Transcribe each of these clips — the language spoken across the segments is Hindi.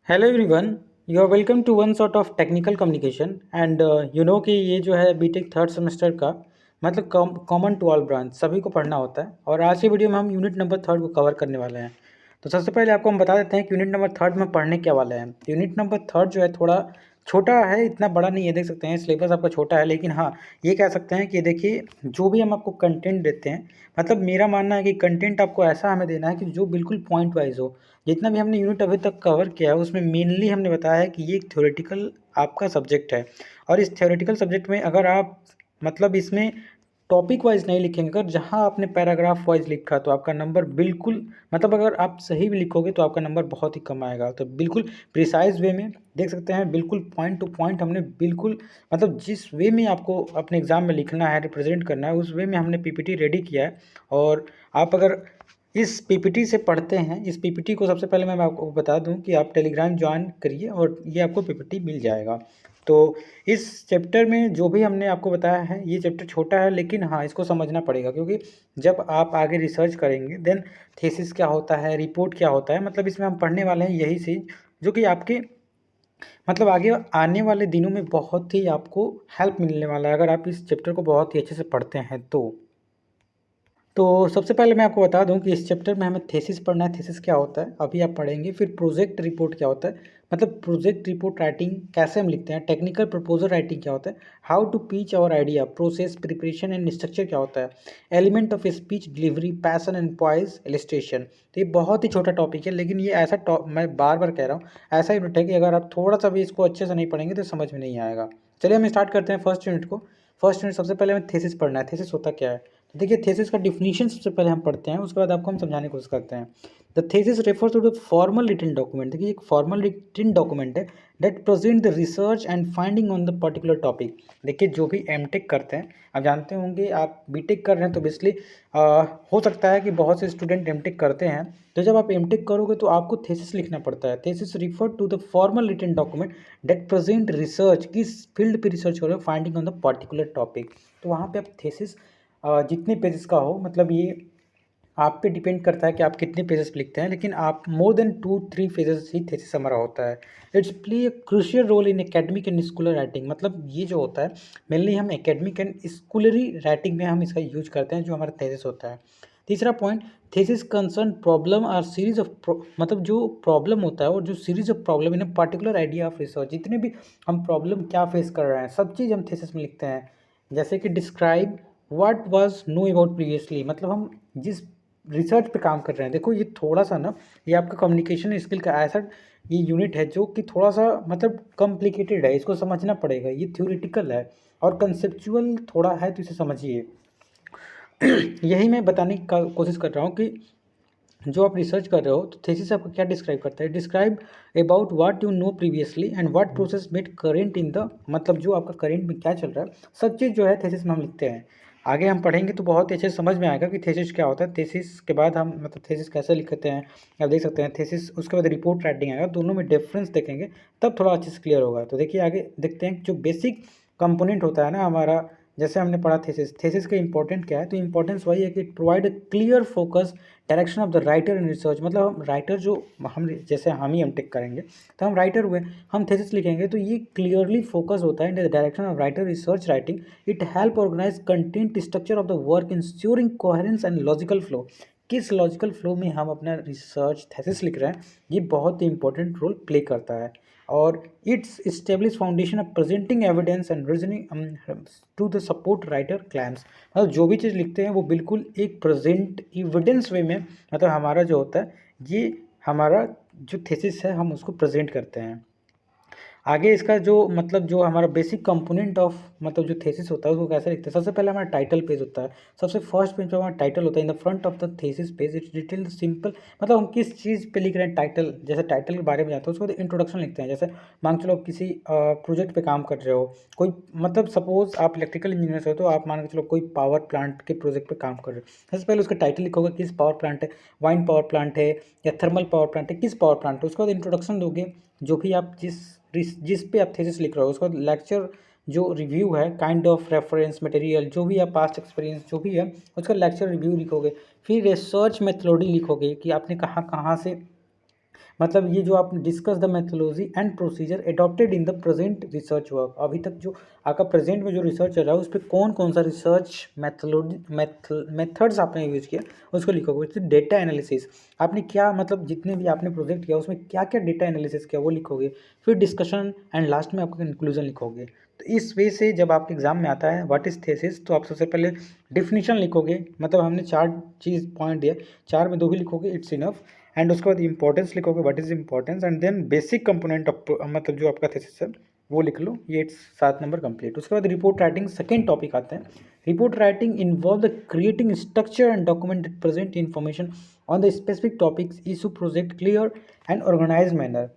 Hello everyone, you are welcome to one sort of technical communication and you know कि ये जो है बीटेक थर्ड सेमेस्टर का मतलब कॉमन टू ऑल ब्रांच सभी को पढ़ना होता है। और आज की वीडियो में हम यूनिट नंबर थर्ड को कवर करने वाले हैं। तो सबसे पहले आपको हम बता देते हैं कि यूनिट नंबर थर्ड में पढ़ने क्या वाले हैं। यूनिट नंबर थर्ड जो है थोड़ा छोटा है, इतना बड़ा नहीं है, देख सकते हैं सिलेबस आपका छोटा है, लेकिन हाँ ये कह सकते हैं कि देखिए जो भी हम आपको कंटेंट देते हैं, मतलब मेरा मानना है कि कंटेंट आपको ऐसा हमें देना है कि जो बिल्कुल पॉइंट वाइज हो। जितना भी हमने यूनिट अभी तक कवर किया है उसमें मेनली हमने बताया है कि ये एक थ्योरेटिकल आपका सब्जेक्ट है। और इस थ्योरेटिकल सब्जेक्ट में अगर आप मतलब इसमें टॉपिक वाइज नहीं लिखेंगे, अगर जहाँ आपने पैराग्राफ वाइज लिखा तो आपका नंबर बिल्कुल मतलब अगर आप सही भी लिखोगे तो आपका नंबर बहुत ही कम आएगा। तो बिल्कुल प्रिसाइज वे में देख सकते हैं, बिल्कुल पॉइंट टू पॉइंट हमने बिल्कुल मतलब जिस वे में आपको अपने एग्ज़ाम में लिखना है, रिप्रेजेंट करना है, उस वे में हमने पीपीटी रेडी किया है। और आप अगर इस पीपीटी से पढ़ते हैं, इस पीपीटी को सबसे पहले मैं आपको बता दूं कि आप टेलीग्राम ज्वाइन करिए और ये आपको पीपीटी मिल जाएगा। तो इस चैप्टर में जो भी हमने आपको बताया है, ये चैप्टर छोटा है लेकिन हाँ इसको समझना पड़ेगा, क्योंकि जब आप आगे रिसर्च करेंगे देन थीसिस क्या होता है, रिपोर्ट क्या होता है, मतलब इसमें हम पढ़ने वाले हैं यही चीज़ जो कि आपके मतलब आगे आने वाले दिनों में बहुत ही आपको हेल्प मिलने वाला है अगर आप इस चैप्टर को बहुत ही अच्छे से पढ़ते हैं तो सबसे पहले मैं आपको बता दूं कि इस चैप्टर में हमें थीसिस पढ़ना है। थीसिस क्या होता है अभी आप पढ़ेंगे। फिर प्रोजेक्ट रिपोर्ट क्या होता है, मतलब प्रोजेक्ट रिपोर्ट राइटिंग कैसे हम लिखते हैं। टेक्निकल प्रपोजल राइटिंग क्या होता है, how to pitch our idea, process preparation and structure क्या होता है, element of speech delivery, passion and poise, illustration. तो ये बहुत ही छोटा टॉपिक है, लेकिन ये ऐसा मैं बार बार कह रहा हूँ, ऐसा यूनिट है कि अगर आप थोड़ा सा भी इसको अच्छे से नहीं पढ़ेंगे तो समझ में नहीं आएगा। चलिए हम स्टार्ट करते हैं फर्स्ट यूनिट को। फर्स्ट यूनिट सबसे पहले हमें थीसिस पढ़ना है। थीसिस होता क्या है, तो देखिए थीसिस का डिफिनीशन सबसे पहले हम पढ़ते हैं, उसके बाद आपको हम समझाने की कोशिश करते हैं। The thesis refer to the formal written document. देखिए एक फॉर्मल रिटन डॉक्यूमेंट है that present the research and finding on the particular topic. देखिए जो भी एमटेक करते हैं, आप जानते होंगे, आप बीटेक कर रहे हैं तो बेसिकली हो सकता है कि बहुत से स्टूडेंट एमटेक करते हैं। तो जब आप एमटेक करोगे तो आपको थीसिस लिखना पड़ता है। Thesis refer to the formal written document that present research, किस फील्ड पे रिसर्च कर रहे हो, finding on the particular topic. तो वहाँ पे आप थीसिस जितने पेजेस का हो, मतलब ये आप पे डिपेंड करता है कि आप कितने पेजेस लिखते हैं, लेकिन आप मोर देन 2-3 पेजेस ही थीसिस हमारा होता है। It's play a crucial role in academic and scholar writing. मतलब ये जो होता है मेनली हम एकेडमिक एंड स्कूलरी राइटिंग में हम इसका यूज करते हैं, जो हमारा थीसिस होता है। तीसरा पॉइंट, थीसिस कंसर्न प्रॉब्लम और सीरीज ऑफ मतलब जो प्रॉब्लम होता है और जो series of problem in a particular idea of research, जितने भी हम प्रॉब्लम क्या फेस कर रहे हैं सब चीज़ हम थीसिस में लिखते हैं। जैसे कि describe what was know about previously, मतलब हम जिस रिसर्च पे काम कर रहे हैं। देखो ये थोड़ा सा ना, ये आपका कम्युनिकेशन स्किल का ऐसा ये यूनिट है जो कि थोड़ा सा मतलब कॉम्प्लिकेटेड है, इसको समझना पड़ेगा। ये थ्योरेटिकल है और कंसेप्चुअल थोड़ा है, तो इसे समझिए। यही मैं बताने की कोशिश कर रहा हूँ कि जो आप रिसर्च कर रहे हो तो थीसिस आपको क्या डिस्क्राइब करता है, describe about what you know previously and what process made current in the, मतलब जो आपका करेंट में क्या चल रहा है सब चीज़ जो है थीसिस में हम लिखते हैं। आगे हम पढ़ेंगे तो बहुत ही अच्छे से समझ में आएगा कि थीसिस क्या होता है। थीसिस के बाद हम मतलब थीसिस कैसे लिखते हैं आप देख सकते हैं। थीसिस उसके बाद रिपोर्ट राइटिंग आएगा, दोनों में डिफरेंस देखेंगे तब थोड़ा अच्छे से क्लियर होगा। तो देखिए आगे देखते हैं जो बेसिक कंपोनेंट होता है ना हमारा, जैसे हमने पढ़ा थीसिस, थीसिस का इंपॉर्टेंट क्या है, तो इंपॉर्टेंस वही है कि it provide a clear focus direction of the writer in research. मतलब हम राइटर जो हम जैसे हम ही एमटेक करेंगे तो हम राइटर हुए, हम थीसिस लिखेंगे तो ये क्लियरली फोकस होता है in the direction of writer research writing. It help organize content structure of the work ensuring coherence and logical flow. किस लॉजिकल फ्लो में हम अपना रिसर्च थीसिस लिख रहे हैं, ये बहुत ही इंपॉर्टेंट रोल प्ले करता है। और it's establish foundation of presenting evidence and reasoning to the support writer claims. मतलब जो भी चीज़ लिखते हैं वो बिल्कुल एक प्रेजेंट एविडेंस वे में, मतलब हमारा जो होता है ये हमारा जो थीसिस है हम उसको प्रेजेंट करते हैं। आगे इसका जो मतलब जो हमारा बेसिक कंपोनेंट ऑफ मतलब जो थीसिस होता है उसको कैसे लिखते हैं। सबसे पहले हमारा टाइटल पेज होता है, सबसे फर्स्ट पेज पे हमारा टाइटल होता है। In the front of the thesis page it's detail simple, मतलब हम किस चीज़ पे लिख रहे हैं टाइटल, जैसे टाइटल के बारे में जाते हैं उसको इंट्रोडक्शन लिखते हैं। जैसे मान के चलो आप किसी प्रोजेक्ट पे काम कर रहे हो, कोई मतलब सपोज आप इलेक्ट्रिकल इंजीनियर हो तो आप मान के चलो कोई पावर प्लांट के प्रोजेक्ट पे काम कर रहे हो, सबसे पहले उसका टाइटल लिखोगे, किस पावर प्लांट है, वाइंड पावर प्लांट है या थर्मल पावर प्लांट है, किस पावर प्लांट है। उसके बाद इंट्रोडक्शन दोगे, जो भी आप जिस पे आप थीसिस लिख रहे हो। उसका लेक्चर जो रिव्यू है, काइंड ऑफ रेफरेंस मटेरियल, जो भी है पास्ट एक्सपीरियंस जो भी है उसका लेक्चर रिव्यू लिखोगे। फिर रिसर्च मेथोडोलॉजी लिखोगे कि आपने कहाँ कहाँ से मतलब ये जो आप discuss the methodology and procedure adopted in the present research work, अभी तक जो आपका प्रेजेंट में जो रिसर्च चल रहा है उस पर कौन कौन सा रिसर्च मेथोलॉजी मेथड्स आपने यूज किया उसको लिखोगे। फिर डेटा एनालिसिस, आपने क्या मतलब जितने भी आपने प्रोजेक्ट किया उसमें क्या क्या डेटा एनालिसिस किया वो लिखोगे। फिर डिस्कशन एंड लास्ट में आपका कंक्लूजन लिखोगे। तो इस वे से जब आपके एग्जाम में आता है व्हाट इज थेसिस, तो आप सबसे पहले डिफिनीशन लिखोगे, मतलब हमने 4 चीज़ पॉइंट दिया, 4 में 2 ही लिखोगे, इट्स इनफ। एंड उसके बाद इंपॉर्टेंस लिखोगे, what is importance, and then basic component of मतलब जो आपका थीसिस है वो लिख लो। ये 7 नंबर कंप्लीट। उसके बाद रिपोर्ट राइटिंग सेकंड टॉपिक आता है। Report writing involve the creating structure and document present information on the specific topics issue project clear and organize manner.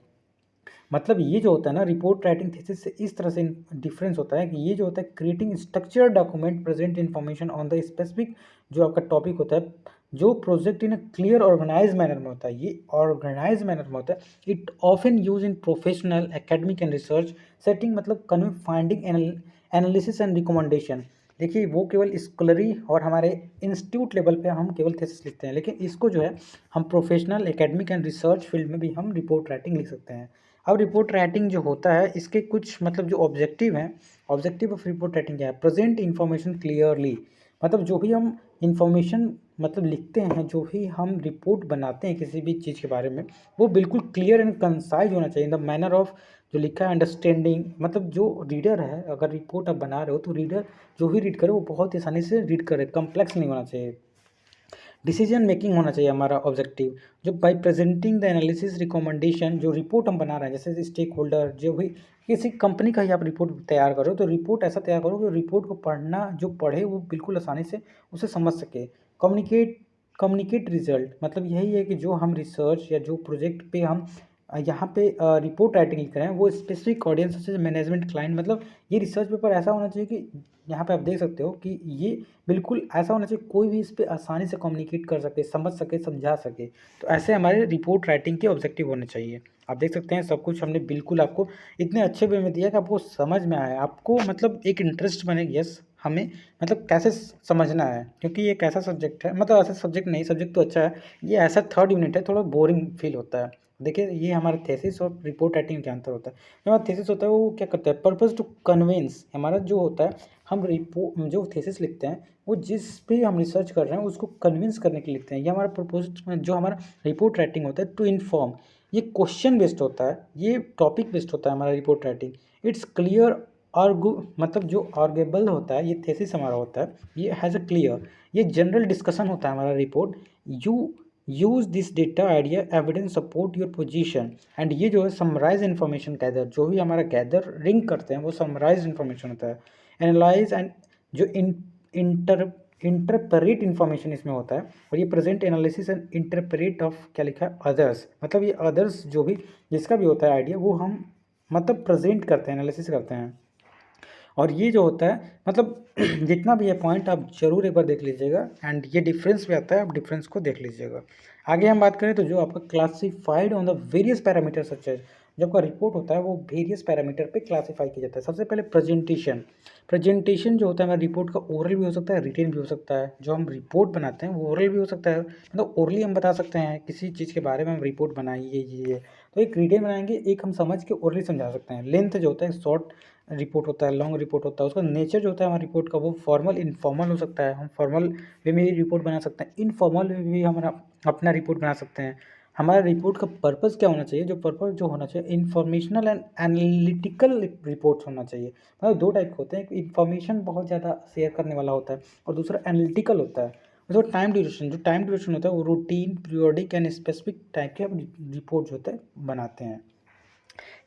मतलब ये जो होता है ना रिपोर्ट राइटिंग थीसिस से इस तरह से डिफरेंस होता है कि ये जो होता है creating structure document present information on the specific जो आपका टॉपिक होता है, जो project in a clear organize manner में होता है, ये ऑर्गेनाइज मैनर में होता है। It often use in professional academic and research setting, मतलब convey finding analysis and recommendation. देखिए वो केवल स्कॉलरी और हमारे इंस्टीट्यूट लेवल पे हम केवल थीसिस लिखते हैं, लेकिन इसको जो है हम professional academic and research field में भी हम रिपोर्ट राइटिंग लिख सकते हैं। अब रिपोर्ट राइटिंग जो होता है इसके कुछ मतलब जो ऑब्जेक्टिव हैं, ऑब्जेक्टिव ऑफ रिपोर्ट राइटिंग क्या है? प्रेजेंट इन्फॉर्मेशन क्लियरली, मतलब जो भी हम इंफॉर्मेशन मतलब लिखते हैं, जो भी हम रिपोर्ट बनाते हैं किसी भी चीज़ के बारे में, वो बिल्कुल क्लियर एंड कंसाइज होना चाहिए। इन द मैनर ऑफ जो लिखा है अंडरस्टैंडिंग, मतलब जो रीडर है, अगर रिपोर्ट आप बना रहे हो तो रीडर जो भी रीड करे वो बहुत ही आसानी से रीड करे, कम्प्लेक्स नहीं होना चाहिए। डिसीजन मेकिंग होना चाहिए हमारा ऑब्जेक्टिव, जो bye presenting the analysis recommendation, जो रिपोर्ट हम बना रहे हैं जैसे स्टेक होल्डर, जो भी किसी कंपनी का ही आप रिपोर्ट तैयार करो तो रिपोर्ट ऐसा तैयार करो कि रिपोर्ट को पढ़ना जो पढ़े वो बिल्कुल आसानी से उसे समझ सके। कम्युनिकेट कम्युनिकेट रिजल्ट, मतलब यही है कि जो हम रिसर्च या जो प्रोजेक्ट पे हम यहाँ पे रिपोर्ट राइटिंग लिख रहे हैं वो स्पेसिफिक ऑडियंस जैसे मैनेजमेंट क्लाइंट, मतलब ये रिसर्च पेपर ऐसा होना चाहिए कि यहाँ पे आप देख सकते हो कि ये बिल्कुल ऐसा होना चाहिए कोई भी इस पर आसानी से कम्युनिकेट कर सके, समझ सके, समझा सके। तो ऐसे हमारे रिपोर्ट राइटिंग के ऑब्जेक्टिव होने चाहिए। आप देख सकते हैं सब कुछ हमने बिल्कुल आपको इतने अच्छे वे में दिया कि आपको समझ में आए, आपको मतलब एक इंटरेस्ट बने, यस हमें मतलब कैसे समझना है, क्योंकि ये एक ऐसा सब्जेक्ट है, मतलब ऐसा सब्जेक्ट नहीं, सब्जेक्ट तो अच्छा है, ये ऐसा थर्ड यूनिट है, थोड़ा बोरिंग फील होता है। देखिए ये हमारा थेसिस और रिपोर्ट राइटिंग क्या अंतर होता है। जो हमारा थेसिस होता है वो क्या करता है, पर्पस टू कन्विंस, हमारा जो होता है हम रिपोर्ट जो थेसिस लिखते हैं वो जिस पे हम रिसर्च कर रहे हैं उसको कन्विंस करने के लिए लिखते हैं। ये हमारा प्रपोज जो हमारा रिपोर्ट राइटिंग होता है टू इन्फॉर्म, ये क्वेश्चन बेस्ड होता है, ये टॉपिक बेस्ड होता है हमारा report writing. It's clear argue, मतलब जो आर्गेबल होता है ये थेसिस हमारा होता है, ये हैज़ अ क्लियर, ये जनरल डिस्कशन होता है हमारा report. You use this data idea evidence support your position, and ये जो है समराइज इन्फॉर्मेशन गैदर, जो भी हमारा गैदर रिंग करते हैं वो समराइज इन्फॉर्मेशन होता है। एनालाइज एंड जो इंटर इंटरप्रेट इन्फॉर्मेशन इसमें होता है, और ये present analysis and interpret of क्या लिखा है अदर्स, मतलब ये अदर्स जो भी जिसका भी होता है आइडिया वो हम मतलब प्रेजेंट करते हैं, एनालिसिस करते हैं। और ये जो होता है मतलब जितना भी है पॉइंट आप जरूर एक बार देख लीजिएगा, एंड ये डिफरेंस भी आता है, आप डिफरेंस को देख लीजिएगा। आगे हम बात करें तो जो आपका classified on the various parameter such है, जो आपका रिपोर्ट होता है वो वेरियस पैरामीटर पे क्लासीफाई किया जाता है। सबसे पहले प्रेजेंटेशन, प्रेजेंटेशन जो होता है हमारे रिपोर्ट का ओरल भी हो सकता है, रिटेन भी हो सकता है। जो हम रिपोर्ट बनाते हैं वो ओरल भी हो सकता है, मतलब ओरली हम बता सकते हैं किसी चीज़ के बारे में हम रिपोर्ट बनाइए ये, तो एक रिटेन बनाएंगे, एक हम समझ के ओरली समझा सकते हैं। लेंथ जो होता है शॉर्ट रिपोर्ट होता है, लॉन्ग रिपोर्ट होता है, उसका नेचर जो होता है हमारे रिपोर्ट का वो फॉर्मल इनफॉर्मल हो सकता है, हम फॉर्मल वे में भी रिपोर्ट बना सकते हैं, इनफॉर्मल वे में भी हमारा अपना रिपोर्ट बना सकते हैं। हमारा रिपोर्ट का पर्पस क्या होना चाहिए, जो पर्पस जो होना चाहिए इन्फॉर्मेशनल एंड एनालिटिकल रिपोर्ट्स होना चाहिए। मतलब 2 टाइप के होते हैं, एक इन्फॉर्मेशन बहुत ज़्यादा शेयर करने वाला होता है और दूसरा एनालिटिकल होता है। जो टाइम ड्यूरेशन, जो टाइम ड्यूरेशन होता है वो routine periodic and specific type के हम रिपोर्ट जो होता है बनाते हैं।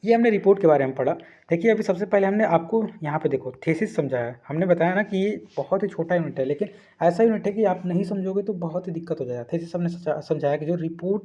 ये हमने रिपोर्ट के बारे में पढ़ा। देखिए अभी सबसे पहले हमने आपको यहाँ पे देखो थीसिस समझाया, हमने बताया ना कि ये बहुत ही छोटा यूनिट है, लेकिन ऐसा यूनिट है कि आप नहीं समझोगे तो बहुत ही दिक्कत हो जाएगा। थीसिस हमने समझाया कि जो रिपोर्ट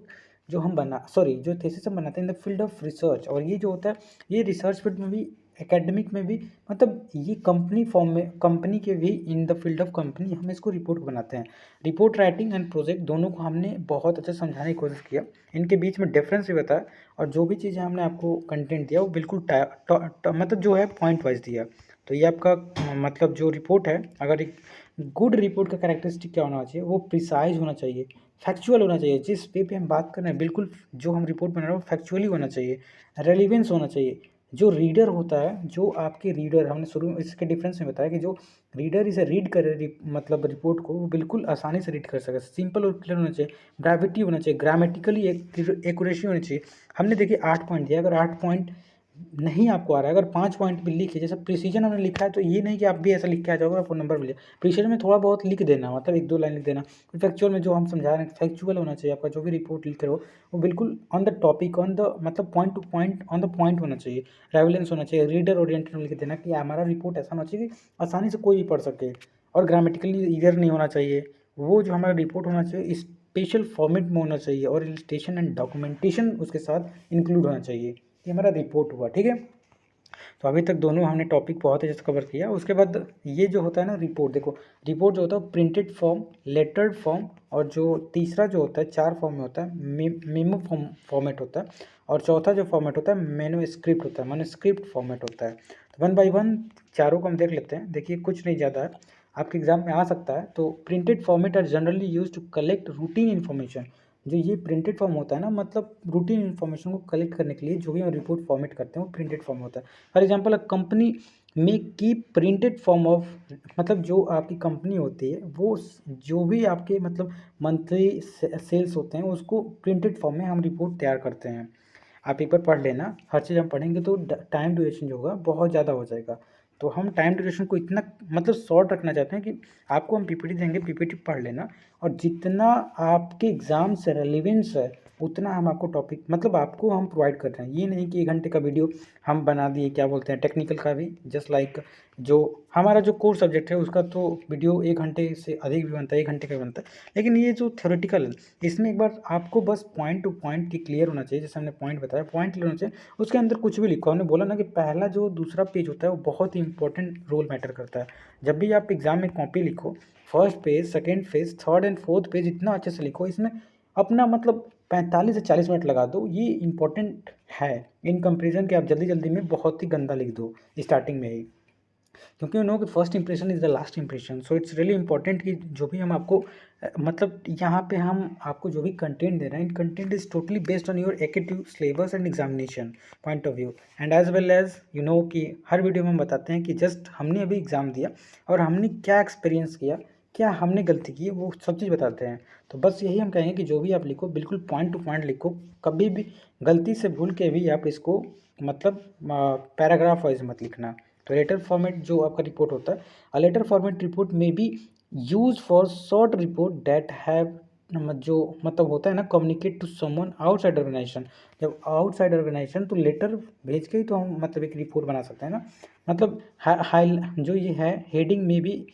जो हम बना सॉरी जो थीसिस हम बनाते हैं इन द फील्ड ऑफ रिसर्च, और ये जो होता है ये रिसर्च फील्ड में भी एकेडमिक में भी, मतलब ये कंपनी फॉर्म में कंपनी के भी इन द फील्ड ऑफ कंपनी हम इसको रिपोर्ट बनाते हैं। रिपोर्ट राइटिंग एंड प्रोजेक्ट दोनों को हमने बहुत अच्छे से समझाने की कोशिश किया, इनके बीच में डिफरेंस भी बताया, और जो भी चीज़ें हमने आपको कंटेंट दिया वो बिल्कुल मतलब जो है पॉइंट वाइज दिया। तो ये आपका मतलब जो रिपोर्ट है, अगर एक गुड रिपोर्ट का कैरेक्टरिस्टिक क्या होना चाहिए, वो प्रिसाइज होना चाहिए, फैक्चुअल होना चाहिए, जिस पे हम बात कर रहे हैं बिल्कुल जो हम रिपोर्ट बना रहे हैं वो फैक्चुअली होना चाहिए, रेलिवेंस होना चाहिए। जो रीडर होता है, जो आपके रीडर, हमने शुरू में इसके डिफरेंस में बताया कि जो रीडर इसे रीड करे मतलब रिपोर्ट को, वो बिल्कुल आसानी से रीड कर सके, सिंपल और क्लियर होना चाहिए, ब्रेविटी होना चाहिए, ग्रामेटिकली एक्यूरेसी होनी चाहिए। हमने देखिए 8 पॉइंट दिया, अगर 8 पॉइंट नहीं आपको आ रहा है, अगर 5 पॉइंट भी लिखे, जैसे प्रिसीजन हमने लिखा है, तो ये नहीं कि आप भी ऐसा लिख के आ जाओगे आपको नंबर मिले। प्रिसीजन में थोड़ा बहुत लिख देना, मतलब 1-2 लाइन लिख देना। फैक्चुअल में जो हम समझा रहे हैं फैक्चुअल होना चाहिए, आपका जो भी रिपोर्ट लिख रहे हो वो बिल्कुल on the topic, on the मतलब point to point, on the point होना चाहिए, रेलेवेंस होना चाहिए, रीडर ओरिएंटेड लिख देना कि हमारा रिपोर्ट ऐसा होना चाहिए कि आसानी से कोई भी पढ़ सके, और ग्रामेटिकली ईगर नहीं होना चाहिए। वो जो हमारा रिपोर्ट होना चाहिए स्पेशल फॉर्मेट में होना चाहिए, और इलस्ट्रेशन एंड डॉक्यूमेंटेशन उसके साथ इंक्लूड होना चाहिए। ये हमारा रिपोर्ट हुआ, ठीक है। तो अभी तक दोनों हमने टॉपिक बहुत अच्छे से कवर किया। उसके बाद ये जो होता है ना रिपोर्ट, देखो रिपोर्ट जो होता है प्रिंटेड फॉर्म, लेटर्ड फॉर्म, और जो तीसरा जो होता है 4 फॉर्म में होता है, मेमो फॉर्मेट होता है, और चौथा जो फॉर्मेट होता है मैन्युस्क्रिप्ट होता है, मैन्युस्क्रिप्ट फॉर्मेट होता है। तो वन बाई वन चारों को हम देख लेते हैं। देखिए कुछ नहीं ज़्यादा है, आपके एग्जाम में आ सकता है। तो printed format are generally use to collect routine information. जो ये प्रिंटेड फॉर्म होता है ना, मतलब रूटीन इन्फॉर्मेशन को कलेक्ट करने के लिए जो भी हम रिपोर्ट फॉर्मेट करते हैं वो प्रिंटेड फॉर्म होता है। फॉर एग्जाम्पल अ कंपनी में कीप प्रिंटेड फॉर्म ऑफ, मतलब जो आपकी कंपनी होती है वो जो भी आपके मतलब मंथली सेल्स होते हैं उसको प्रिंटेड फॉर्म में हम रिपोर्ट तैयार करते हैं। आप एक बार पढ़ लेना, हर चीज़ हम पढ़ेंगे तो टाइम ड्यूरेशन जो होगा बहुत ज़्यादा हो जाएगा। तो हम टाइम ड्यूरेशन को इतना मतलब शॉर्ट रखना चाहते हैं कि आपको हम पीपीटी देंगे, पीपीटी पढ़ लेना, और जितना आपके एग्ज़ाम से रेलिवेंस है उतना हम आपको टॉपिक मतलब आपको हम प्रोवाइड कर रहे हैं। ये नहीं कि 1 घंटे का वीडियो हम बना दिए, क्या बोलते हैं टेक्निकल का भी, जस्ट लाइक जो हमारा जो कोर सब्जेक्ट है उसका तो वीडियो 1 घंटे से अधिक भी बनता है, 1 घंटे का भी बनता है। लेकिन ये जो थ्योरेटिकल है इसमें एक बार आपको बस पॉइंट टू पॉइंट की क्लियर होना चाहिए, जैसे हमने पॉइंट बताया पॉइंट क्लियर होना चाहिए। उसके अंदर कुछ भी लिखो, हमने बोला ना कि पहला जो दूसरा पेज होता है वो बहुत ही इंपॉर्टेंट रोल मैटर करता है। जब भी आप एग्जाम में कॉपी लिखो, first page, second page, third and fourth page इतना अच्छे से लिखो, इसमें अपना मतलब 45 से 40 मिनट लगा दो। ये इंपॉर्टेंट है इन कंपेरिजन कि आप जल्दी जल्दी में बहुत ही गंदा लिख दो स्टार्टिंग में ही, क्योंकि यू नो कि first impression is the last impression. So it's really important कि जो भी हम आपको मतलब यहाँ पे हम आपको जो भी कंटेंट दे रहे हैं, in content is totally based on your active syllabus and examination point of view, and as well as you know कि हर वीडियो में हम बताते हैं कि जस्ट हमने अभी एग्ज़ाम दिया और हमने क्या एक्सपीरियंस किया, क्या हमने गलती की, वो सब चीज़ बताते हैं। तो बस यही हम कहेंगे कि जो भी आप लिखो बिल्कुल पॉइंट टू पॉइंट लिखो, कभी भी गलती से भूल के भी आप इसको मतलब पैराग्राफ वाइज मत लिखना। तो लेटर फॉर्मेट जो आपका रिपोर्ट होता है, अ लेटर फॉर्मेट रिपोर्ट में be use for short report that have जो मतलब होता है ना communicate to someone outside organization. जब आउटसाइड ऑर्गेनाइजेशन तो लेटर भेज के ही तो हम मतलब एक रिपोर्ट बना सकते हैं ना। मतलब हाई जो ये है हेडिंग में भी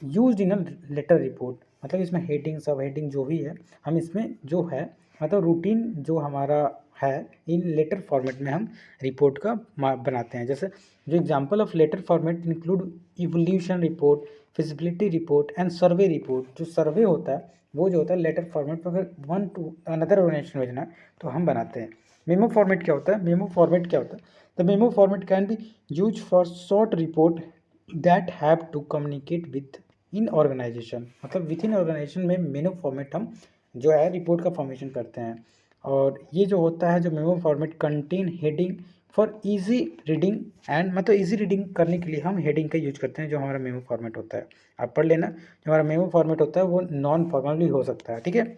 use in a letter report, मतलब इसमें हेडिंग सब हेडिंग जो भी है हम इसमें जो है मतलब रूटीन जो हमारा है इन लेटर फॉर्मेट में हम रिपोर्ट का बनाते हैं। जैसे जो example of letter format include evolution report, feasibility report and survey report. जो सर्वे होता है वो जो होता है लेटर फॉर्मेट पर अगर वन टू अनदर ऑर्गेनाइजेशन भेजना है तो हम बनाते हैं। मेमो फॉर्मेट क्या होता है, मेमो फॉर्मेट क्या होता है, the memo format can be use for short report that have to communicate within organization. मतलब विथ इन ऑर्गेनाइजेशन में मेमो फॉर्मेट हम जो है रिपोर्ट का फॉर्मेशन करते हैं। और ये जो होता है जो memo format contain heading for easy reading and मतलब इजी रीडिंग करने के लिए हम हेडिंग का यूज करते हैं जो हमारा मेमो फॉर्मेट होता है। आप पढ़ लेना, जो हमारा मेमो फॉर्मेट होता है वो नॉन फॉर्मल भी हो सकता है, ठीक है।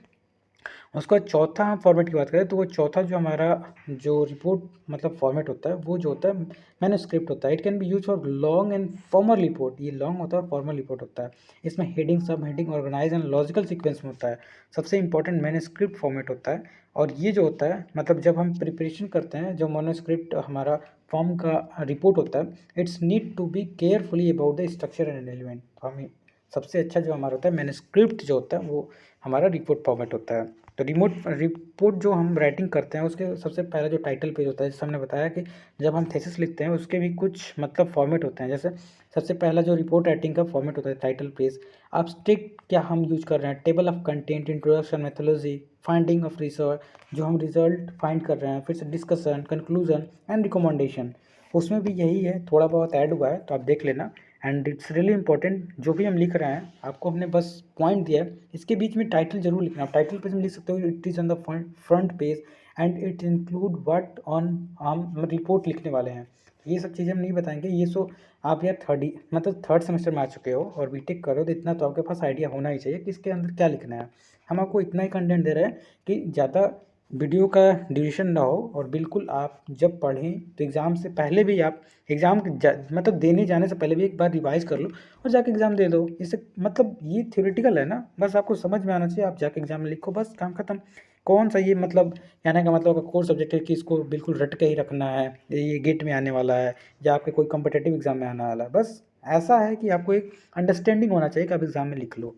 उसका चौथा हम फॉर्मेट की बात करें तो वो चौथा जो हमारा जो रिपोर्ट मतलब फॉर्मेट होता है वो जो होता है मैन्युस्क्रिप्ट होता है। It can be use for long and formal report. ये लॉन्ग होता है और फॉर्मल रिपोर्ट होता है। इसमें heading sub heading organize and logical sequence में होता है। सबसे इंपॉर्टेंट मैन्युस्क्रिप्ट फॉर्मेट होता है। और ये जो होता है मतलब जब हम प्रिपरेशन करते हैं जो मैन्युस्क्रिप्ट हमारा फॉर्म का रिपोर्ट होता है, it's need to be carefully about the structure and element. हमें सबसे अच्छा जो हमारा होता है मैन्युस्क्रिप्ट जो होता है वो हमारा रिपोर्ट फॉर्मेट होता है। तो रिपोर्ट जो हम राइटिंग करते हैं उसके सबसे पहला जो टाइटल पेज होता है, जैसे हमने बताया कि जब हम थीसिस लिखते हैं उसके भी कुछ मतलब फॉर्मेट होते हैं। जैसे सबसे पहला जो रिपोर्ट राइटिंग का फॉर्मेट होता है टाइटल पेज। एब्स्ट्रैक्ट क्या हम यूज कर रहे हैं, table of content, introduction, methodology, finding of research, जो हम रिजल्ट फाइंड कर रहे हैं, फिर से डिस्कशन, कंक्लूजन एंड रिकमेंडेशन। उसमें भी यही है, थोड़ा बहुत ऐड हुआ है तो आप देख लेना। And it's really important. जो भी हम लिख रहे हैं आपको हमने बस पॉइंट दिया है, इसके बीच में टाइटल जरूर लिखना। आप टाइटल पेज में लिख सकते हो it is on the front page and it include what on हम रिपोर्ट लिखने वाले हैं। ये सब चीज़ें हम नहीं बताएंगे। ये सो आप यार थर्ड सेमेस्टर में आ चुके हो और बीटेक करो तो इतना तो आपके पास आइडिया होना ही चाहिए कि इसके अंदर क्या लिखना है। हम आपको इतना ही कंटेंट दे रहे हैं कि ज़्यादा वीडियो का ड्यूरेशन ना हो, और बिल्कुल आप जब पढ़ें तो एग्ज़ाम से पहले भी आप एग्ज़ाम मतलब देने जाने से पहले भी एक बार रिवाइज़ कर लो और जाके एग्ज़ाम दे दो। इससे मतलब ये थ्योरेटिकल है ना, बस आपको समझ में आना चाहिए, आप जाके एग्ज़ाम में लिखो, बस काम खत्म। कौन सा ये मतलब कहने का मतलब कोर सब्जेक्ट है कि इसको बिल्कुल रट के ही रखना है, ये गेट में आने वाला है या आपके कोई कॉम्पिटिटिव एग्ज़ाम में आने वाला है। बस ऐसा है कि आपको एक अंडरस्टैंडिंग होना चाहिए कि आप एग्ज़ाम में लिख लो।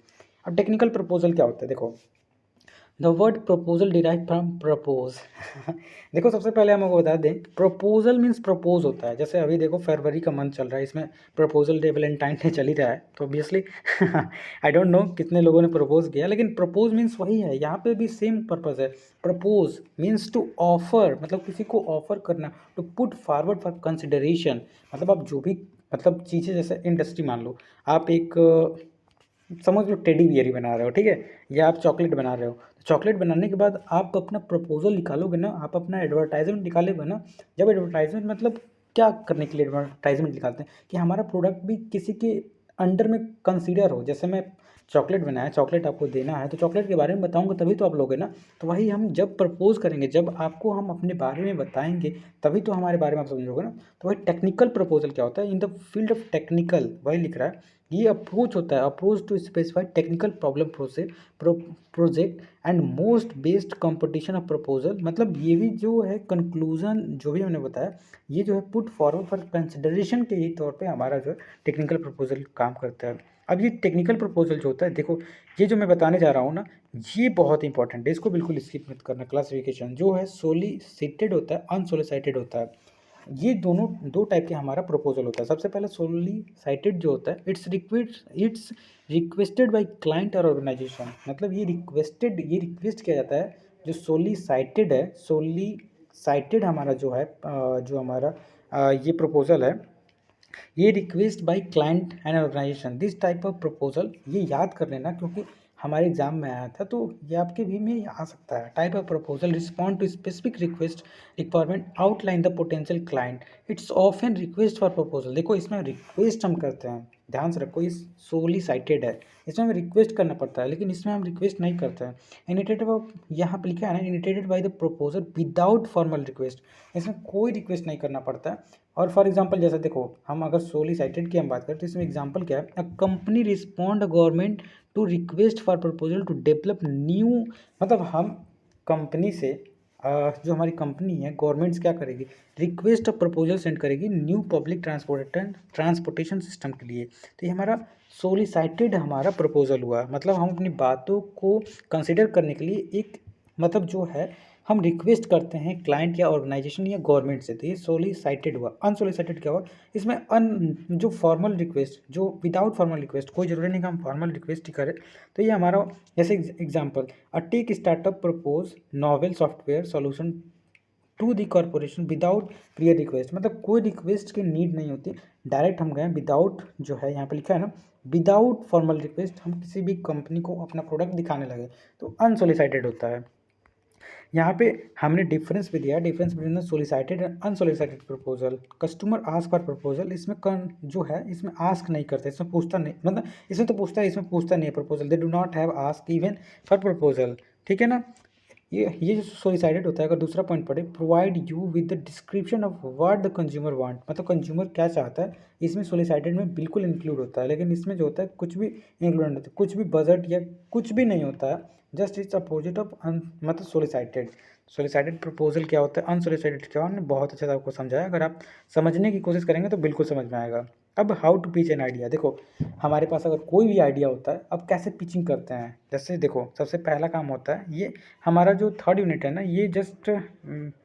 अब टेक्निकल प्रपोजल क्या होता है, देखो the word proposal derive from propose. देखो सबसे पहले हम आपको बता दें, प्रपोजल मीन्स प्रपोज होता है। जैसे अभी देखो फरवरी का मंथ चल रहा है, इसमें प्रपोजल डे वैलेंटाइन डे चल ही रहा है, तो ऑब्वियसली आई डोंट नो कितने लोगों ने प्रपोज किया, लेकिन प्रपोज मीन्स वही है। यहाँ पे भी सेम पर्पज है। प्रपोज मीन्स टू ऑफर, मतलब किसी को ऑफर करना, to put forward for consideration. मतलब आप जो भी मतलब चीज़ें, जैसे इंडस्ट्री मान लो, आप एक समझ लो टेडी बियर ही बना रहे हो, ठीक है, या आप चॉकलेट बना रहे हो। तो चॉकलेट बनाने के बाद आप अपना प्रपोजल निकालोगे ना, आप अपना एडवर्टाइजमेंट निकालोगे ना। जब एडवर्टाइजमेंट मतलब क्या करने के लिए एडवर्टाइजमेंट निकालते हैं कि हमारा प्रोडक्ट भी किसी के अंडर में कंसीडर हो। जैसे मैं चॉकलेट बनाया, चॉकलेट आपको देना है तो चॉकलेट के बारे में बताऊंगा तभी तो आप लोगे ना। तो वही हम जब प्रपोज करेंगे, जब आपको हम अपने बारे में बताएंगे तभी तो हमारे बारे में आप समझोगे ना। तो वही टेक्निकल प्रपोजल क्या होता है, in the field of technical, वही लिख रहा है। ये अप्रोच होता है, approach to specify technical problem project and most based competition of proposal. मतलब ये भी जो है कंक्लूजन जो भी मैंने बताया, ये जो है पुट फॉरवर्ड फॉर कंसिडरेशन के ही तौर पे हमारा जो है टेक्निकल प्रपोजल काम करता है। अब ये टेक्निकल प्रपोजल जो होता है, देखो ये जो मैं बताने जा रहा हूँ ना, ये बहुत इंपॉर्टेंट है, इसको बिल्कुल स्किप मत करना। क्लासिफिकेशन जो है सोलिसिटेड होता है, अनसोलिसाइटेड होता है। ये दोनों दो टाइप के हमारा प्रपोजल होता है। सबसे पहले सोलिसाइटेड जो होता है, इट्स रिक्वेस्टेड बाय क्लाइंट और ऑर्गेनाइजेशन। मतलब ये रिक्वेस्ट किया जाता है। जो सोलिसाइटेड है, सोलिसाइटेड हमारा जो है जो हमारा ये प्रपोजल है, ये request by client and organization. This type of proposal, ये याद कर लेना क्योंकि हमारे एग्जाम में आया था, तो ये आपके भी में आ सकता है। Type of proposal respond to specific request requirement outline the potential client, it's often request for proposal. देखो इसमें रिक्वेस्ट हम करते हैं, ध्यान से रखो, इस सोली साइटेड है, इसमें हमें रिक्वेस्ट करना पड़ता है, लेकिन इसमें हम रिक्वेस्ट नहीं करते हैं। इनिटेटेड, यहाँ पे लिखा है ना, initiated by the proposal without formal request, इसमें कोई रिक्वेस्ट नहीं करना पड़ता है। और फॉर एग्जांपल जैसे देखो, हम अगर सोली साइटेड की हम बात करें तो इसमें एग्जांपल क्या है, a company respond government to request for proposal to develop new. मतलब हम कंपनी से जो हमारी कंपनी है, गवर्नमेंट्स क्या करेगी, रिक्वेस्ट ऑफ प्रपोजल सेंड करेगी न्यू पब्लिक ट्रांसपोर्टेशन सिस्टम के लिए। तो ये हमारा सोलिसाइटेड हमारा प्रपोजल हुआ। मतलब हम अपनी बातों को कंसिडर करने के लिए एक मतलब जो है हम रिक्वेस्ट करते हैं क्लाइंट या ऑर्गेनाइजेशन या गवर्नमेंट से, तो ये सोलिसाइटेड हुआ। अनसोलिसाइटेड क्या हुआ, इसमें जो फॉर्मल रिक्वेस्ट, जो विदाउट फॉर्मल रिक्वेस्ट, कोई ज़रूरी नहीं कि हम फॉर्मल रिक्वेस्ट ही करें। तो ये हमारा जैसे example, a tech startup propose novel software solution to the corporation without prior request. मतलब कोई रिक्वेस्ट की नीड नहीं होती, डायरेक्ट हम गए विदाउट, जो है यहाँ पे लिखा है ना, विदाउट फॉर्मल रिक्वेस्ट हम किसी भी कंपनी को अपना प्रोडक्ट दिखाने लगे, तो अनसोलिसाइटेड होता है। यहाँ पे हमने डिफरेंस भी दिया, difference between solicited and unsolicited proposal. Customer ask for proposal, इसमें जो है इसमें आस्क नहीं करते, इसमें पूछता नहीं, मतलब इसमें तो पूछता है, इसमें पूछता नहीं है proposal. They do not have ask even for proposal, ठीक है ना। ये जो सोलिसाइटेड होता है, अगर दूसरा पॉइंट पढ़े, provide you with the description of what the consumer want. मतलब कंज्यूमर क्या चाहता है, इसमें सोलिसाइटेड में बिल्कुल इंक्लूड होता है, लेकिन इसमें जो होता है कुछ भी इंक्लूड नहीं होता, कुछ भी बजट या कुछ भी नहीं होता है। जस्ट इट्स अपोजिट ऑफ मतलब सोलिसाइटेड। सोलिसाइटेड प्रपोजल क्या होता है, अनसोलिसाइटेड क्या होता है, बहुत अच्छे से आपको समझाया। अगर आप समझने की कोशिश करेंगे तो बिल्कुल समझ में आएगा। अब how to pitch an idea, देखो हमारे पास अगर कोई भी आइडिया होता है, अब कैसे पिचिंग करते हैं। जैसे देखो सबसे पहला काम होता है, ये हमारा जो थर्ड यूनिट है ना, ये जस्ट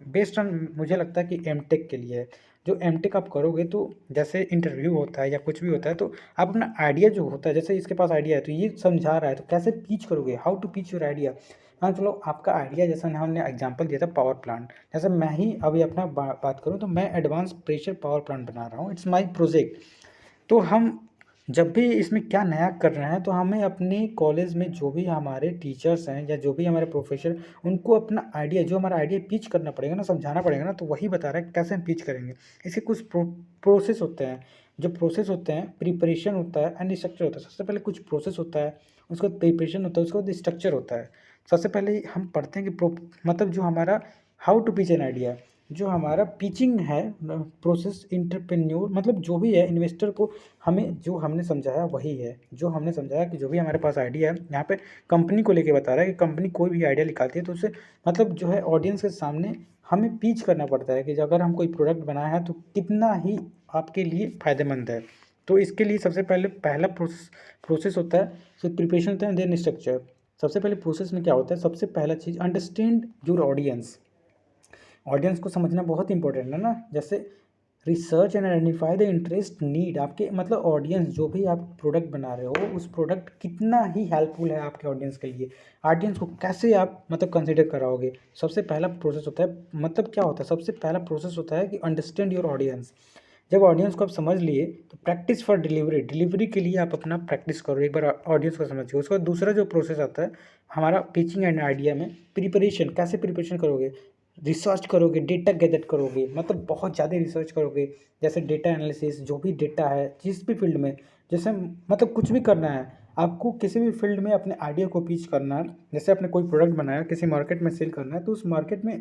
बेस्ड ऑन, मुझे लगता है कि एमटेक के लिए है। जो एमटेक आप करोगे तो जैसे इंटरव्यू होता है या कुछ भी होता है, तो आप अपना आइडिया जो होता है, जैसे इसके पास आइडिया है तो ये समझा रहा है, तो कैसे पिच करोगे, how to pitch your idea. हाँ चलो, आपका आइडिया जैसा हमने एग्जांपल दिया था पावर प्लांट, जैसे मैं ही अभी अपना बात करूँ तो मैं एडवांस प्रेशर पावर प्लांट बना रहा हूँ, इट्स माय प्रोजेक्ट। तो हम जब भी इसमें क्या नया कर रहे हैं तो हमें अपने कॉलेज में जो भी हमारे टीचर्स हैं या जो भी हमारे प्रोफेसर, उनको अपना आइडिया, जो हमारा आइडिया पिच करना पड़ेगा ना, समझाना पड़ेगा ना, तो वही बता रहा है कैसे हम पिच करेंगे। इसके कुछ प्रोसेस होते हैं। जो प्रोसेस होते हैं, प्रिपरेशन होता है एंड स्ट्रक्चर होता है। सबसे पहले कुछ प्रोसेस होता है, उसके बाद प्रिपरेशन होता है, उसके बाद स्ट्रक्चर होता है। सबसे पहले हम पढ़ते हैं कि मतलब जो हमारा how to pitch an idea, जो हमारा पिचिंग है प्रोसेस, इंटरप्रेन्योर मतलब जो भी है इन्वेस्टर को हमें जो हमने समझाया वही है। जो हमने समझाया कि जो भी हमारे पास आइडिया है, यहाँ पे कंपनी को लेके बता रहा है कि कंपनी कोई भी आइडिया निकालती है तो उसे मतलब जो है ऑडियंस के सामने हमें पिच करना पड़ता है कि अगर हम कोई प्रोडक्ट बनाया है तो कितना ही आपके लिए फ़ायदेमंद है। तो इसके लिए सबसे पहले पहला प्रोसेस होता है, फिर प्रिपरेशन होता है, देन स्ट्रक्चर। सबसे पहले प्रोसेस में क्या होता है, सबसे पहला चीज़ अंडरस्टैंड योर ऑडियंस। ऑडियंस को समझना बहुत इंपॉर्टेंट है ना। जैसे research and identify the interest need, आपके मतलब ऑडियंस जो भी आप प्रोडक्ट बना रहे हो उस प्रोडक्ट कितना ही हेल्पफुल है आपके ऑडियंस के लिए, ऑडियंस को कैसे आप मतलब कंसिडर कराओगे। सबसे पहला प्रोसेस होता है, मतलब क्या होता है, सबसे पहला प्रोसेस होता है कि अंडरस्टैंड योर ऑडियंस। जब ऑडियंस को आप समझ लिए तो प्रैक्टिस फॉर डिलीवरी, डिलीवरी के लिए आप अपना प्रैक्टिस करो, एक बार ऑडियंस को समझिए। उसके बाद दूसरा जो प्रोसेस आता है हमारा पिचिंग एंड आइडिया में, प्रिपरेशन, कैसे प्रिपरेशन करोगे, रिसर्च करोगे, डेटा गैदर करोगे, मतलब बहुत ज़्यादा रिसर्च करोगे। जैसे डेटा एनालिसिस, जो भी डेटा है जिस भी फील्ड में, जैसे मतलब कुछ भी करना है आपको, किसी भी फील्ड में अपने आइडिया को पिच करना है। जैसे आपने कोई प्रोडक्ट बनाया, किसी मार्केट में सेल करना है, तो उस मार्केट में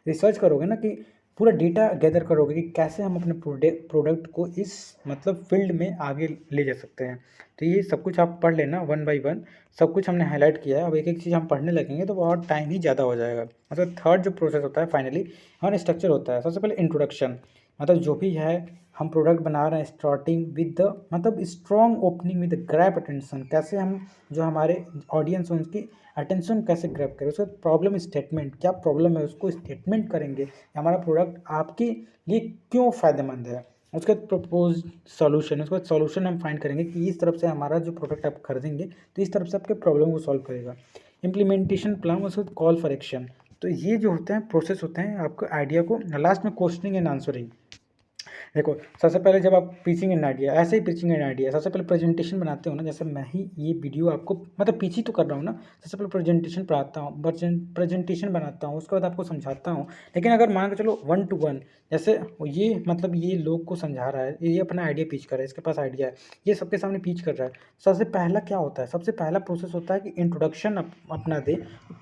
रिसर्च करोगे ना, कि पूरा डेटा गैदर करोगे कि कैसे हम अपने प्रोडक्ट को इस मतलब फील्ड में आगे ले जा सकते हैं। तो ये सब कुछ आप पढ़ लेना वन बाय वन, सब कुछ हमने हाईलाइट किया है। अब एक एक चीज़ हम पढ़ने लगेंगे तो बहुत टाइम ही ज़्यादा हो जाएगा। मतलब थर्ड जो प्रोसेस होता है फाइनली हमारा स्ट्रक्चर होता है। सबसे पहले इंट्रोडक्शन, मतलब जो भी है हम प्रोडक्ट बना रहे हैं, स्टार्टिंग विद द मतलब strong opening with grab attention, कैसे हम जो हमारे ऑडियंस हैं उनकी अटेंशन कैसे ग्रैब करें। उसके बाद प्रॉब्लम स्टेटमेंट, क्या प्रॉब्लम है उसको स्टेटमेंट करेंगे, हमारा प्रोडक्ट आपके लिए क्यों फ़ायदेमंद है। उसके बाद प्रपोज सॉल्यूशन, उसके बाद सॉल्यूशन हम फाइंड करेंगे कि इस तरफ से हमारा जो प्रोडक्ट आप खरीदेंगे तो इस तरफ से आपके प्रॉब्लम को सॉल्व करेगा। इम्प्लीमेंटेशन प्लान, उसके बाद कॉल फॉर एक्शन। तो ये जो होते हैं प्रोसेस होते हैं आपके आइडिया को, लास्ट में क्वेश्चनिंग एंड आंसरिंग। देखो सबसे पहले जब आप पिचिंग एंड आइडिया, ऐसे ही पिचिंग एंड आइडिया, सबसे पहले प्रेजेंटेशन बनाते हो ना, जैसे मैं ही ये वीडियो आपको मतलब पिच ही तो कर रहा हूँ ना। सबसे पहले प्रेजेंटेशन पढ़ाता हूँ, प्रेजेंटेशन बनाता हूँ, उसके बाद आपको समझाता हूँ। लेकिन अगर मान के चलो 1 to 1, जैसे ये मतलब ये लोग को समझा रहा है, ये अपना आइडिया पिच कर रहा है, इसके पास आइडिया है, ये सबके सामने पिच कर रहा है। सबसे पहला क्या होता है, सबसे पहला प्रोसेस होता है कि इंट्रोडक्शन अपना दे,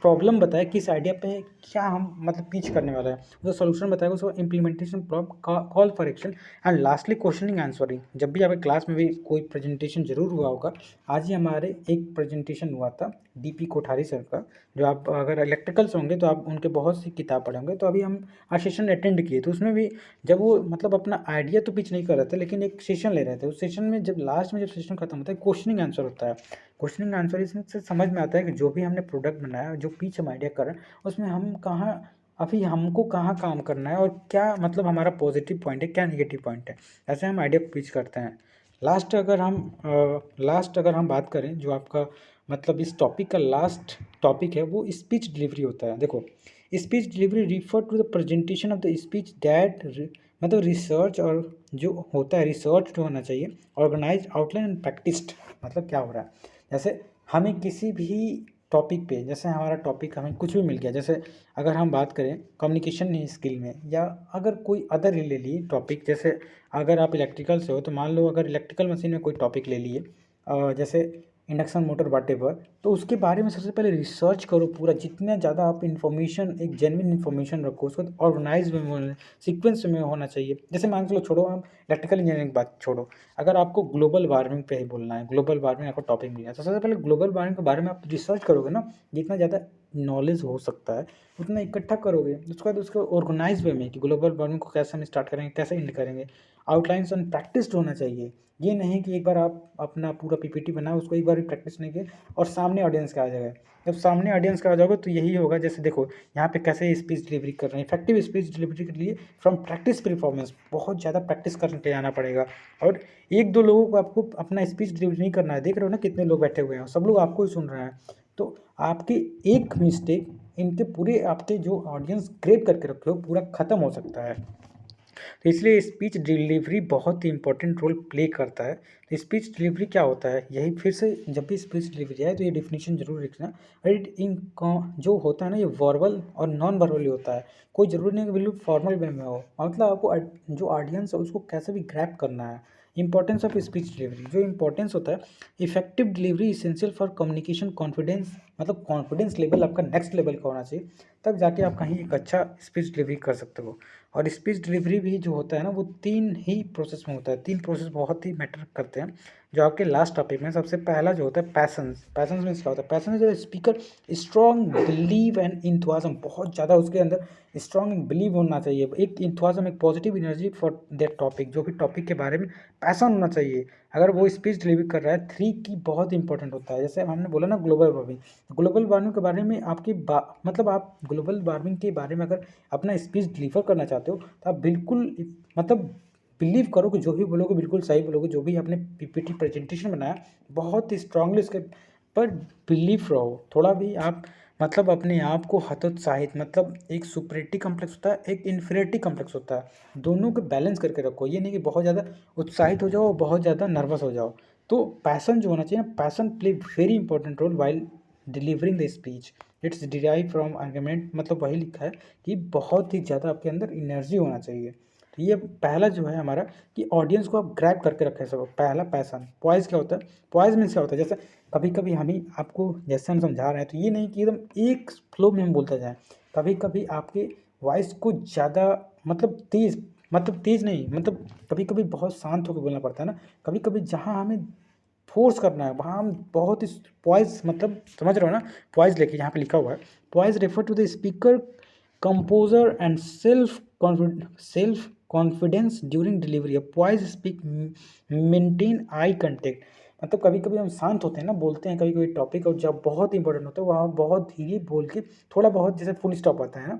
प्रॉब्लम बताए किस आइडिया पे क्या हम मतलब पिच करने वाला है, उसका सोल्यूशन बताएगा, उसको implementation, call for action and lastly questioning answering. जब भी आपके क्लास में भी कोई प्रेजेंटेशन जरूर हुआ होगा, आज ही हमारे एक प्रेजेंटेशन हुआ था डीपी कोठारी सर का, जो आप अगर इलेक्ट्रिकल से होंगे तो आप उनके बहुत सी किताब पढ़े होंगे। तो अभी हम आज सेशन अटेंड किए, तो उसमें भी जब वो मतलब अपना आइडिया तो पिच नहीं कर रहे थे लेकिन एक सेशन ले रहे थे। उस सेशन में जब लास्ट में जब सेशन खत्म होता है, क्वेश्चनिंग आंसर होता है। क्वेश्चनिंग आंसर इससे समझ में आता है कि जो भी हमने प्रोडक्ट बनाया, जो पिच हम आइडिया कर रहे हैं, उसमें हम कहाँ अभी हमको कहाँ काम करना है और क्या मतलब हमारा पॉजिटिव पॉइंट है, क्या नेगेटिव पॉइंट है, ऐसे हम आइडिया पिच करते हैं। लास्ट अगर हम बात करें, जो आपका मतलब इस टॉपिक का लास्ट टॉपिक है वो स्पीच डिलीवरी होता है। देखो speech delivery refer to the presentation of the speech that मतलब रिसर्च, और जो होता है रिसर्च जो होना चाहिए, ऑर्गेनाइज, आउटलाइन एंड प्रैक्टिस्ड। मतलब क्या हो रहा है, जैसे हमें किसी भी टॉपिक पे, जैसे हमारा टॉपिक हमें कुछ भी मिल गया, जैसे अगर हम बात करें कम्युनिकेशन स्किल में, या अगर कोई अदर ले लिए टॉपिक, जैसे अगर आप इलेक्ट्रिकल से हो तो मान लो अगर इलेक्ट्रिकल मशीन में कोई टॉपिक ले लिए, जैसे इंडक्शन मोटर वाटेवर, तो उसके बारे में सबसे पहले रिसर्च करो पूरा, जितना ज़्यादा आप इन्फॉर्मेशन, एक जेन्युइन इन्फॉर्मेशन रखो, उसको ऑर्गेनाइज में सीक्वेंस में होना चाहिए। जैसे मान के चलो, छोड़ो हम इलेक्ट्रिकल इंजीनियरिंग बात छोड़ो, अगर आपको ग्लोबल वार्मिंग पे ही बोलना है, ग्लोबल वार्मिंग आपको टॉपिक मिला है, तो सबसे पहले ग्लोबल वार्मिंग के बारे में आप रिसर्च करोगे ना, जितना ज़्यादा नॉलेज हो सकता है उतना इकट्ठा करोगे। उसके बाद उसको ऑर्गेनाइज वे में कि ग्लोबल वार्मिंग को कैसे हम स्टार्ट करेंगे, कैसे एंड करेंगे, आउटलाइंस ऑन प्रैक्टिस होना चाहिए। ये नहीं कि एक बार आप अपना पूरा पीपीटी बनाओ, उसको एक बार भी प्रैक्टिस नहीं किए और सामने ऑडियंस का आ जाएगा। जब सामने ऑडियंस का आ जाओगे तो यही होगा, जैसे देखो यहाँ पे कैसे स्पीच डिलीवरी कर रहे हैं। इफेक्टिव स्पीच डिलीवरी के लिए फ्रॉम प्रैक्टिस परफॉर्मेंस, बहुत ज़्यादा प्रैक्टिस करके आना पड़ेगा। और एक दो लोगों को आपको अपना स्पीच डिलीवरी नहीं करना है। देख रहे हो ना कितने लोग बैठे हुए हैं, सब लोग आपको ही सुन रहे हैं। तो आपकी एक मिस्टेक इनके पूरे आपके जो ऑडियंस क्रिएट करके रखे हो पूरा ख़त्म हो सकता है। तो इसलिए स्पीच डिलीवरी बहुत ही इंपॉर्टेंट रोल प्ले करता है। तो स्पीच डिलीवरी क्या होता है, यही फिर से जब भी स्पीच डिलीवरी आए तो ये डेफिनेशन जरूर लिखना। जो होता है ना, ये वर्बल और नॉन वर्बल होता है। कोई ज़रूरी नहीं कि बिल्कुल फॉर्मल वे में हो, मतलब आपको जो ऑडियंस है उसको कैसे भी ग्रैप करना है। इंपॉर्टेंस ऑफ स्पीच डिलीवरी, जो इंपॉर्टेंस होता है, effective delivery essential for communication confidence, मतलब कॉन्फिडेंस लेवल आपका नेक्स्ट लेवल का होना चाहिए, तब जाके आप कहीं एक अच्छा स्पीच डिलीवरी कर सकते हो। और स्पीच डिलीवरी भी जो होता है ना, वो 3 ही प्रोसेस में होता है। 3 प्रोसेस बहुत ही मैटर करते हैं जो आपके लास्ट टॉपिक में। सबसे पहला जो होता है पैशंस। पैशंस मीन्स क्या होता है? पैशंस जो स्पीकर स्ट्रॉन्ग बिलीव एंड इंथुआज्म, बहुत ज़्यादा उसके अंदर स्ट्रॉन्ग बिलीव होना चाहिए, एक इंथुआज्म, एक positive energy for that topic, जो भी टॉपिक के बारे में पैसन होना चाहिए अगर वो स्पीच डिलीवरी कर रहा है। 3 की बहुत इंपॉर्टेंट होता है। जैसे हमने बोला ना ग्लोबल वार्मिंग, ग्लोबल वार्मिंग के बारे में आपकी मतलब आप ग्लोबल वार्मिंग के बारे में अगर अपना स्पीच डिलीवर करना चाहते हो तो आप बिल्कुल मतलब बिलीव करो कि जो भी बोलोगे बिल्कुल सही बोलोगे। जो भी आपने पीपीटी प्रेजेंटेशन बनाया बहुत ही स्ट्रांगली उसके पर बिलीव रहो। थोड़ा भी आप मतलब अपने आप को हतोत्साहित, मतलब एक सुपरिटी कम्प्लेक्स होता है, एक इन्फीरियरिटी कम्प्लेक्स होता है, दोनों को बैलेंस करके रखो। ये नहीं कि बहुत ज़्यादा उत्साहित हो जाओ, बहुत ज़्यादा नर्वस हो जाओ। तो पैसन जो होना चाहिए ना, passion play very important role while delivering the speech. It's derive from argument, मतलब वही लिखा है कि बहुत ही ज़्यादा आपके अंदर एनर्जी होना चाहिए। तो ये पहला जो है हमारा कि ऑडियंस को आप ग्रैब करके रखें सब। पहला पैसन। पॉइज क्या होता है? पॉइज मीन्स क्या होता है? जैसे कभी कभी हम ही आपको जैसे हम समझा रहे हैं तो ये नहीं कि एकदम एक फ्लो में हम बोलते जाएं। कभी कभी आपके वॉइस को ज़्यादा मतलब तेज़ नहीं, मतलब कभी कभी बहुत शांत होकर बोलना पड़ता है ना। कभी कभी जहाँ हमें फोर्स करना है वहाँ हम बहुत ही पॉइज, मतलब समझ रहे हो ना, पॉइज लेके यहाँ पे लिखा हुआ है। Poise refer to the speaker composure and self confidence during delivery. Poise speak maintain eye contact, मतलब कभी कभी हम शांत होते हैं ना, बोलते हैं कभी कभी टॉपिक, और जब बहुत इंपॉर्टेंट होता है वहाँ बहुत धीरे बोल के थोड़ा बहुत, जैसे फुल स्टॉप आता है ना,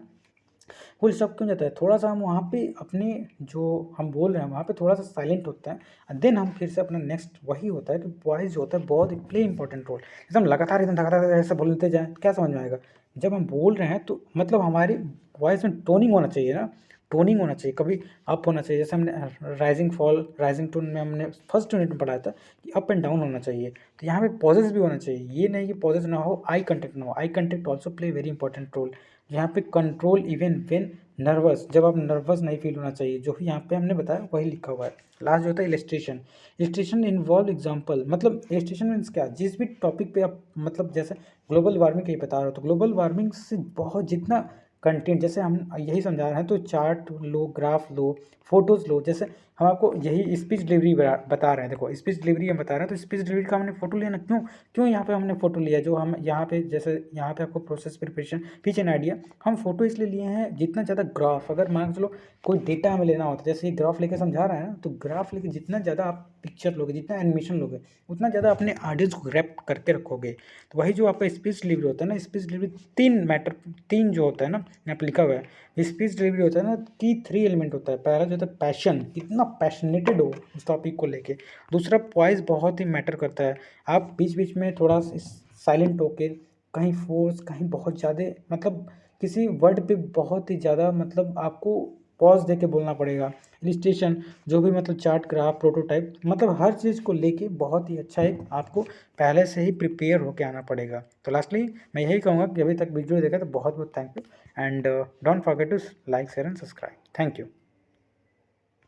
फुल स्टॉप क्यों जाता है? थोड़ा सा हम वहाँ पे अपने जो हम बोल रहे हैं वहाँ पे थोड़ा सा साइलेंट होता है, देन हम फिर से अपना नेक्स्ट वही होता है कि वॉइस जो होता है बहुत प्ले इंपॉर्टेंट रोल। जैसे हम लगातार एकदम ऐसा बोलते जाएँ क्या समझ में आएगा? जब हम बोल रहे हैं तो मतलब हमारी वॉइस में टोनिंग होना चाहिए ना, टोनिंग होना चाहिए, कभी अप होना चाहिए। जैसे हमने राइजिंग फॉल, राइजिंग टोन में हमने फर्स्ट यूनिट में पढ़ाया था कि अप एंड डाउन होना चाहिए। तो यहाँ पे पॉजेस भी होना चाहिए, ये नहीं कि पॉजेस ना हो, आई कंटेक्ट ना हो। Eye contact also play very important role. यहाँ पे कंट्रोल इवन व्हेन नर्वस, जब आप नर्वस नहीं फील होना चाहिए, जो भी यहाँ पे हमने बताया वही लिखा हुआ है। लास्ट जो होता है इलस्ट्रेशन। इलस्ट्रेशन इन्वॉल्व एग्जाम्पल, मतलब इलस्ट्रेशन मीन्स क्या? जिस भी टॉपिक पे आप मतलब जैसे ग्लोबल वार्मिंग का ही बता रहे हो तो ग्लोबल वार्मिंग से बहुत जितना कंटेंट, जैसे हम यही समझा रहे हैं तो चार्ट लो, ग्राफ लो, फोटोज़ लो। जैसे हम आपको यही स्पीच डिलीवरी बता रहे हैं, देखो स्पीच डिलीवरी हम बता रहे हैं तो स्पीच डिलीवरी का हमने फोटो लिया ना, क्यों क्यों यहाँ पे हमने फोटो लिया? जो हम यहाँ पे जैसे यहाँ पे आपको प्रोसेस प्रिपरेशन पीछे एन आइडिया, हम फोटो इसलिए लिए हैं जितना ज़्यादा ग्राफ, अगर मान के चलो कोई डेटा हमें लेना होता है, जैसे ये ग्राफ लेके समझा रहा है ना, तो ग्राफ लेके जितना ज़्यादा आप पिक्चर लोगे, जितना एनिमेशन लोगे, उतना ज़्यादा अपने ऑडियंस को ग्रैप करके रखोगे। तो वही जो आपका स्पीच डिलीवरी होता है ना, स्पीच डिलीवरी 3 जो होता है ना, यहाँ पे लिखा हुआ है स्पीच डिलीवरी होता है ना कि 3 एलिमेंट होता है। पहला जो होता है पैशन, कितना पैशनेटेड हो उस टॉपिक को लेके। दूसरा पॉइस बहुत ही मैटर करता है, आप बीच बीच में थोड़ा साइलेंट होके, कहीं फोर्स, कहीं बहुत ज़्यादा मतलब किसी वर्ड पे बहुत ही ज़्यादा मतलब आपको पॉज दे के बोलना पड़ेगा। इलिस्ट्रेशन जो भी मतलब चार्ट, ग्राफ, प्रोटोटाइप, मतलब हर चीज़ को लेके बहुत ही अच्छा एक आपको पहले से ही प्रिपेयर होके आना पड़ेगा। तो लास्टली मैं यही कहूँगा कि अभी तक वीडियो देखा तो बहुत बहुत thank you and don't forget to like, share and subscribe. Thank you.